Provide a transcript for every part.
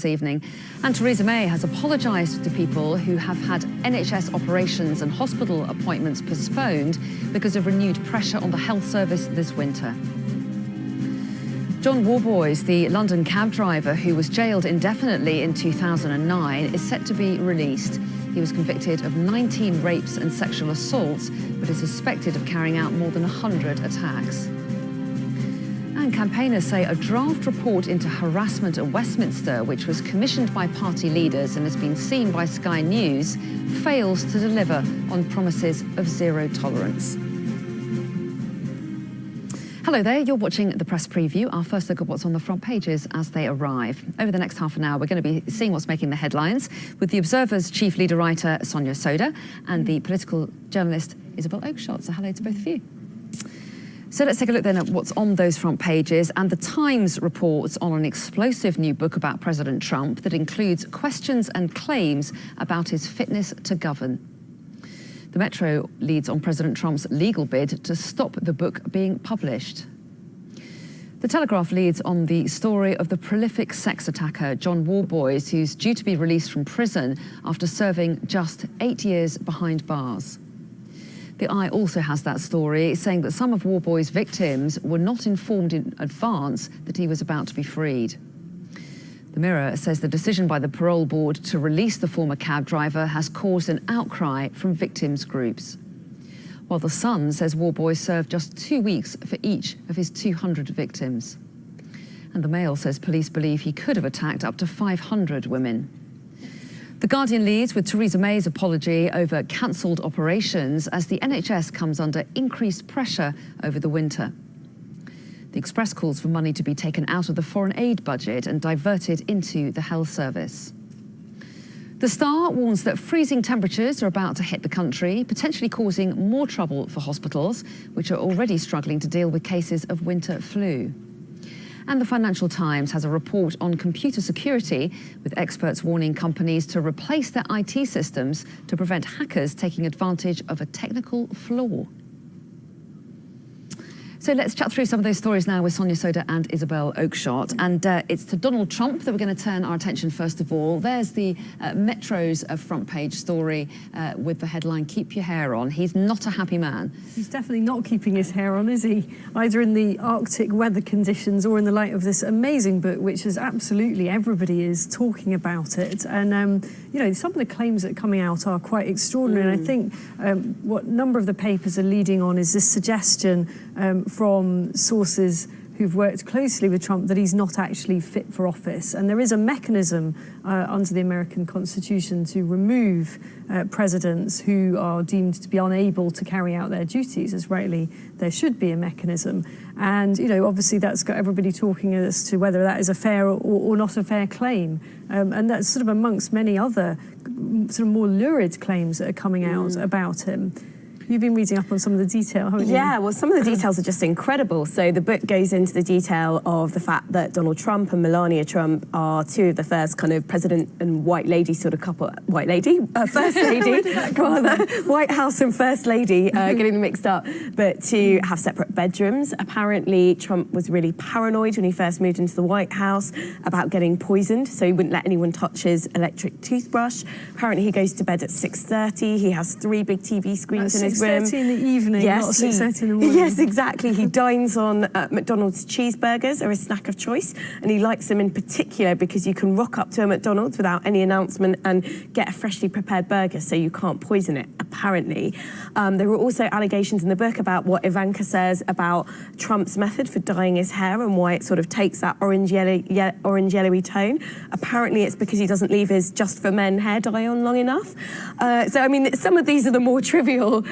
this evening. And Theresa May has apologised to people who have had NHS operations and hospital appointments postponed because of renewed pressure on the health service this winter. John Warboys, the London cab driver who was jailed indefinitely in 2009, is set to be released. He was convicted of 19 rapes and sexual assaults, but is suspected of carrying out more than 100 attacks. And campaigners say a draft report into harassment at Westminster, which was commissioned by party leaders and has been seen by Sky News, fails to deliver on promises of zero tolerance. Hello there, you're watching the Press Preview, our first look at what's on the front pages as they arrive. Over the next half an hour, we're going to be seeing what's making the headlines with The Observer's chief leader writer, Sonia Sodha, and the political journalist, Isabel Oakeshott. So hello to both of you. So let's take a look then at what's on those front pages. And The Times reports on an explosive new book about President Trump that includes questions and claims about his fitness to govern. The Metro leads on President Trump's legal bid to stop the book being published. The Telegraph leads on the story of the prolific sex attacker John Warboys, who's due to be released from prison after serving just 8 years behind bars. The Eye also has that story, saying that some of Warboys' victims were not informed in advance that he was about to be freed. The Mirror says the decision by the parole board to release the former cab driver has caused an outcry from victims' groups. While The Sun says Warboys served just 2 weeks for each of his 200 victims. And the Mail says police believe he could have attacked up to 500 women. The Guardian leads with Theresa May's apology over cancelled operations as the NHS comes under increased pressure over the winter. The Express calls for money to be taken out of the foreign aid budget and diverted into the health service. The Star warns that freezing temperatures are about to hit the country, potentially causing more trouble for hospitals, which are already struggling to deal with cases of winter flu. And the Financial Times has a report on computer security, with experts warning companies to replace their IT systems to prevent hackers taking advantage of a technical flaw. So let's chat through some of those stories now with Sonia Sodha and Isabel Oakeshott. And it's to Donald Trump that we're going to turn our attention first of all. There's the Metro's front page story with the headline, "Keep Your Hair On." He's not a happy man. He's definitely not keeping his hair on, is he? Either in the Arctic weather conditions or in the light of this amazing book, which is absolutely, everybody is talking about it. And, you know, some of the claims that are coming out are quite extraordinary. And I think what a number of the papers are leading on is this suggestion from sources who've worked closely with Trump that he's not actually fit for office. And there is a mechanism under the American Constitution to remove presidents who are deemed to be unable to carry out their duties, as rightly there should be a mechanism. And, you know, obviously that's got everybody talking as to whether that is a fair or not a fair claim. And that's sort of amongst many other sort of more lurid claims that are coming out about him. You've been reading up on some of the detail, haven't you? Yeah, well, some of the details are just incredible. So the book goes into the detail of the fact that Donald Trump and Melania Trump are two of the first kind of president and white lady sort of couple. White lady? First lady. Rather, White House and First Lady, getting them mixed up. But to have separate bedrooms. Apparently, Trump was really paranoid when he first moved into the White House about getting poisoned, so he wouldn't let anyone touch his electric toothbrush. Apparently, he goes to bed at 6:30. He has 3 big TV screens in his room. 6:30 in the evening, yes, not 6:30 in the morning. Yes, exactly. He dines on McDonald's cheeseburgers, are his snack of choice, and he likes them in particular because you can rock up to a McDonald's without any announcement and get a freshly prepared burger, so you can't poison it, apparently. There were also allegations in the book about what Ivanka says about Trump's method for dyeing his hair and why it sort of takes that orange yellowy tone. Apparently it's because he doesn't leave his Just for Men hair dye on long enough. So, I mean, some of these are the more trivial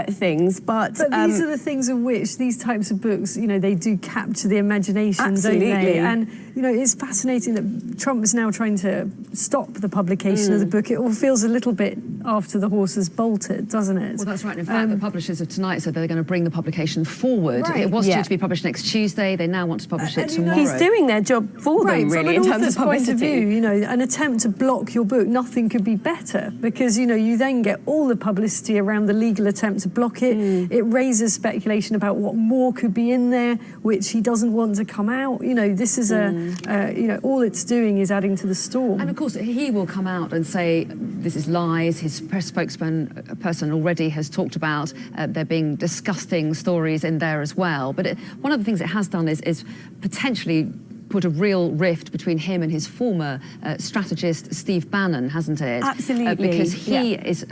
things, but these are the things in which these types of books, you know, they do capture the imagination, absolutely. Don't they? And, you know, it's fascinating that Trump is now trying to stop the publication of the book. It all feels a little bit after the horse has bolted, doesn't it? Well, that's right. In fact, the publishers of tonight said they're going to bring the publication forward. Right. It was due to be published next Tuesday. They now want to publish it tomorrow. He's doing their job for them, really, in terms of publicity. Point of view, you know, an attempt to block your book, nothing could be better, because, you know, you then get all the publicity around the legal attempt to block it. It raises speculation about what more could be in there, which he doesn't want to come out. You know, this is all it's doing is adding to the storm. And of course, he will come out and say this is lies. His press spokesperson already has talked about there being disgusting stories in there as well. But one of the things it has done is potentially put a real rift between him and his former strategist, Steve Bannon, hasn't it? Absolutely. Because he is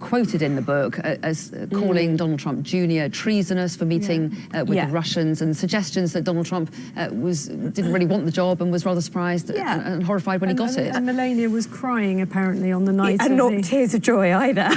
quoted in the book as calling Donald Trump Jr. treasonous for meeting with the Russians, and suggestions that Donald Trump didn't really want the job and was rather surprised and horrified when he got it. And Melania was crying, apparently, on the night and not tears of joy either.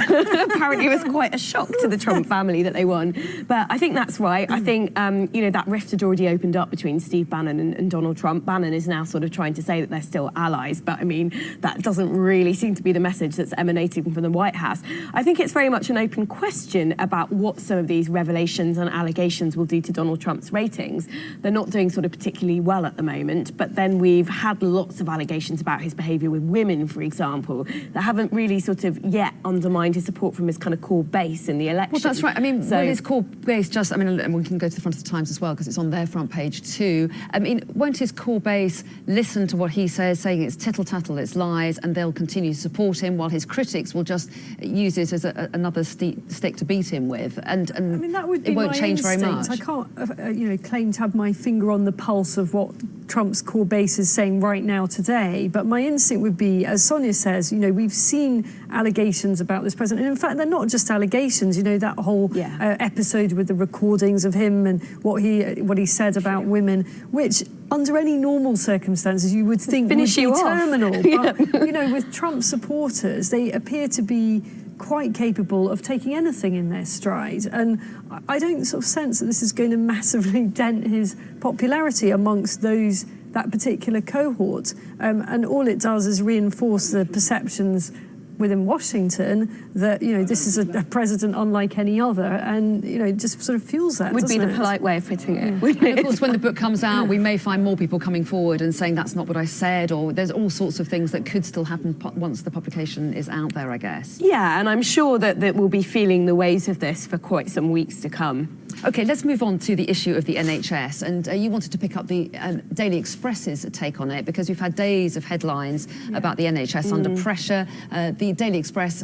Apparently it was quite a shock to the Trump family that they won. But I think that's right. I think, that rift had already opened up between Steve Bannon and Donald Trump. Bannon is now sort of trying to say that they're still allies, but I mean, that doesn't really seem to be the message that's emanating from the White House. I think it's very much an open question about what some of these revelations and allegations will do to Donald Trump's ratings. They're not doing sort of particularly well at the moment, but then we've had lots of allegations about his behaviour with women, for example, that haven't really sort of yet undermined his support from his kind of core base in the election. Well, that's right. I mean, will his core base just, I mean, and we can go to the front of the Times as well, because it's on their front page too. I mean, won't his core base listen to what he says, saying it's tittle-tattle, it's lies, and they'll continue to support him, while his critics will just use it as another stick to beat him with, and I mean, that would be it won't change very much. I can't, claim to have my finger on the pulse of what Trump's core base is saying right now today, but my instinct would be, as Sonia says, we've seen allegations about this president, and in fact, they're not just allegations. That whole episode with the recordings of him and what he said about women, which under any normal circumstances you would think would be terminal. But with Trump supporters, they appear to be quite capable of taking anything in their stride, and I don't sort of sense that this is going to massively dent his popularity amongst that particular cohort, and all it does is reinforce the perceptions within Washington that this is a president unlike any other, and just sort of fuels that. Would be the polite way of putting it. And of course, when the book comes out, we may find more people coming forward and saying that's not what I said, or there's all sorts of things that could still happen once the publication is out there, I guess. Yeah, and I'm sure that we'll be feeling the waves of this for quite some weeks to come. OK, let's move on to the issue of the NHS. And you wanted to pick up the Daily Express's take on it, because we've had days of headlines about the NHS under pressure. The Daily Express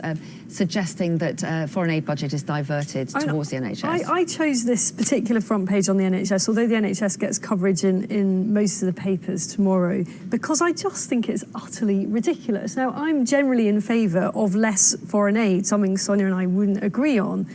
suggesting that foreign aid budget is diverted towards the NHS. I chose this particular front page on the NHS, although the NHS gets coverage in most of the papers tomorrow, because I just think it's utterly ridiculous. Now, I'm generally in favour of less foreign aid, something Sonia and I wouldn't agree on.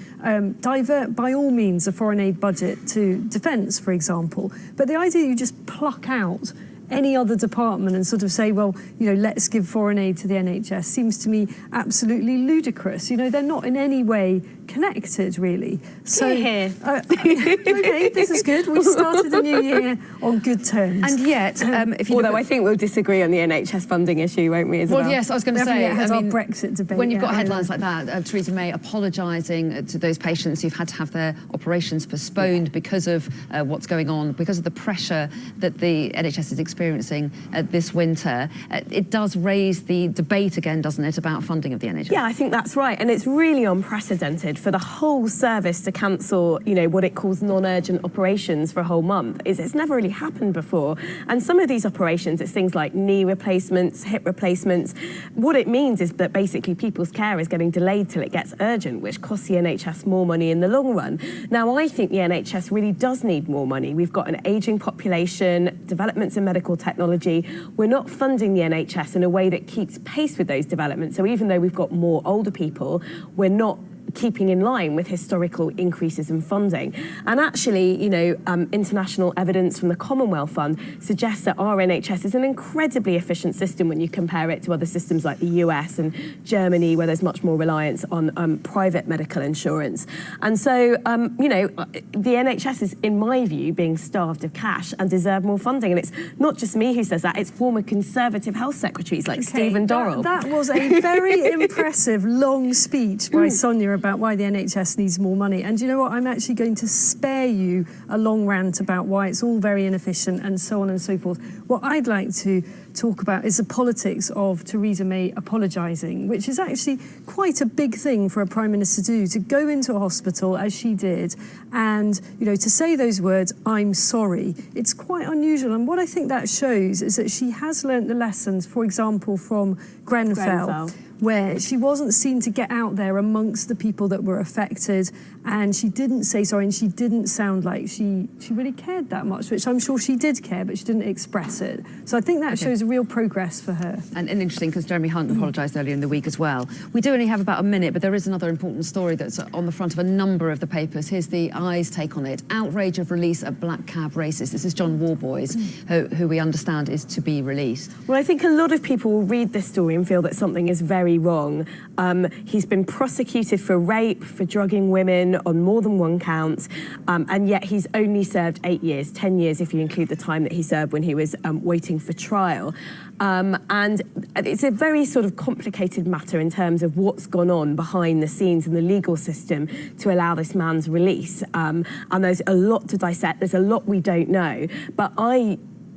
Divert, by all means, the foreign aid budget to defence, for example. But the idea you just pluck out any other department and sort of say, well, let's give foreign aid to the NHS seems to me absolutely ludicrous. They're not in any way connected, really. So, okay, this is good. We started the new year on good terms. And yet, although I think we'll disagree on the NHS funding issue, won't we, Isabel? Well, yes, I was going to say, our Brexit debate. When you've got headlines like that, Theresa May apologising to those patients who've had to have their operations postponed because of what's going on, because of the pressure that the NHS is experiencing this winter, it does raise the debate again, doesn't it, about funding of the NHS? Yeah, I think that's right, and it's really unprecedented for the whole service to cancel, what it calls non-urgent operations for a whole month. It's never really happened before, and some of these operations, it's things like knee replacements, hip replacements. What it means is that basically people's care is getting delayed till it gets urgent, which costs the NHS more money in the long run. Now, I think the NHS really does need more money. We've got an ageing population, developments in medical technology. We're not funding the NHS in a way that keeps pace with those developments. So even though we've got more older people, we're not keeping in line with historical increases in funding. And actually, international evidence from the Commonwealth Fund suggests that our NHS is an incredibly efficient system when you compare it to other systems like the US and Germany, where there's much more reliance on private medical insurance. And so, the NHS is, in my view, being starved of cash and deserve more funding. And it's not just me who says that, it's former Conservative health secretaries like Stephen Dorrell. That was a very impressive, long speech by Sonia about why the NHS needs more money. And you know what? I'm actually going to spare you a long rant about why it's all very inefficient and so on and so forth. What I'd like to talk about is the politics of Theresa May apologising, which is actually quite a big thing for a Prime Minister to do, to go into a hospital, as she did, and, you know, to say those words, "I'm sorry." It's quite unusual. And what I think that shows is that she has learnt the lessons, for example, from Grenfell, where she wasn't seen to get out there amongst the people that were affected, and she didn't say sorry, and she didn't sound like she really cared that much, which I'm sure she did care, but she didn't express it. So I think that shows real progress for her. And interesting, because Jeremy Hunt apologised earlier in the week as well. We do only have about a minute, but there is another important story that's on the front of a number of the papers. Here's the Eye's take on it. Outrage of release of black cab racist. This is John Warboys, who we understand is to be released. Well, I think a lot of people will read this story and feel that something is very wrong. He's been prosecuted for rape, for drugging women on more than one count, and yet he's only served 8 years, 10 years if you include the time that he served when he was waiting for trial. And it's a very sort of complicated matter in terms of what's gone on behind the scenes in the legal system to allow this man's release. And there's a lot to dissect, there's a lot we don't know. But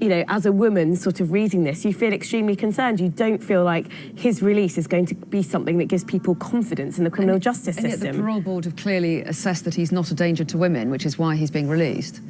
you know, as a woman sort of reading this, you feel extremely concerned. You don't feel like his release is going to be something that gives people confidence in the criminal justice system. And yet the parole board have clearly assessed that he's not a danger to women, which is why he's being released.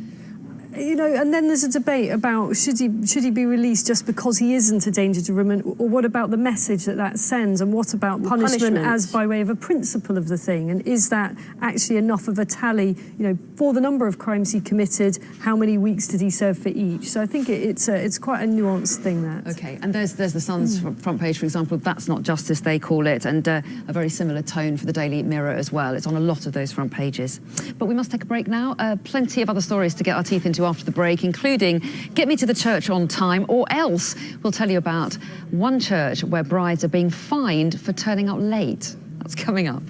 You know, and then there's a debate about should he be released just because he isn't a danger to women, or what about the message that sends, and what about punishment as by way of a principle of the thing, and is that actually enough of a tally, you know, for the number of crimes he committed, how many weeks did he serve for each? So I think it's quite a nuanced thing, that. Okay, and there's the Sun's front page, for example. That's not justice, they call it, and a very similar tone for the Daily Mirror as well. It's on a lot of those front pages. But we must take a break now. Plenty of other stories to get our teeth into after the break, including Get Me to the Church on Time, or else we'll tell you about one church where brides are being fined for turning up late. That's coming up.